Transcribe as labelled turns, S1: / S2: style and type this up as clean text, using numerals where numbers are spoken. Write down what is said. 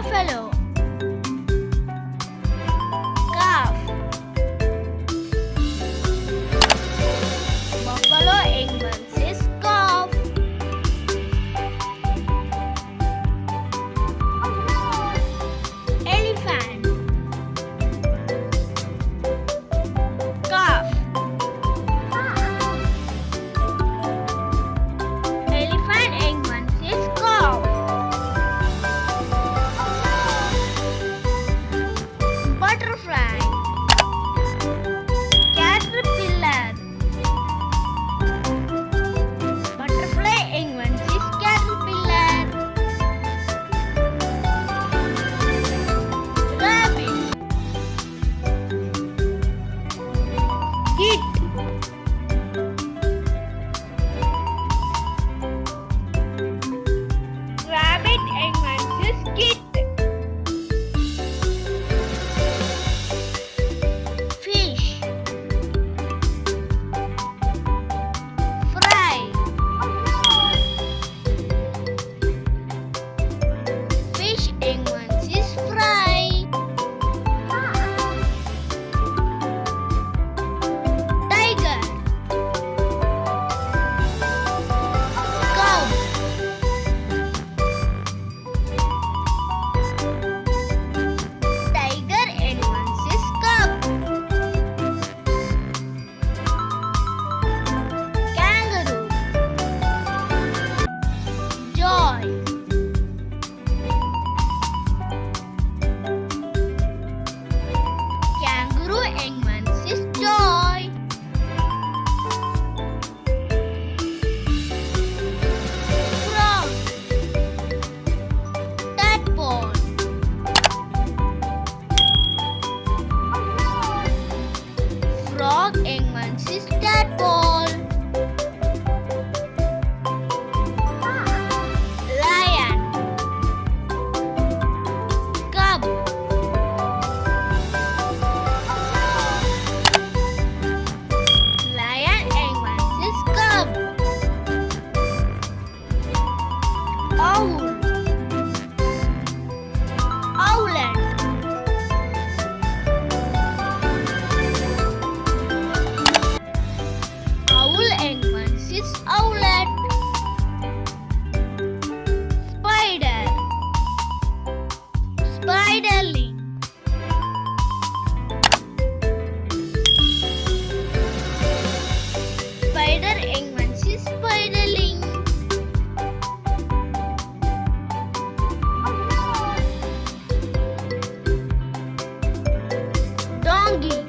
S1: Buffalo. Calf. Buffalo animals is calf. Elephant. Calf. Elephant animals is calf. Butterfly. Caterpillar. Butterfly animals is caterpillar. Rabbit. Kit. Rabbit animals is kit. Fish. Fry. Fish animals is fry. Tiger. Cow. Tiger animals is cub. Kangaroo. Joy. Kangaroo animals is joy. Frog. Tadpole. Frog animals is tadpole. Lion. Cub. Lion animals is cub. Owl. Owlet. Owl animals is owlet. Spider. Spiderling. Spider animals is spiderling. Donkey.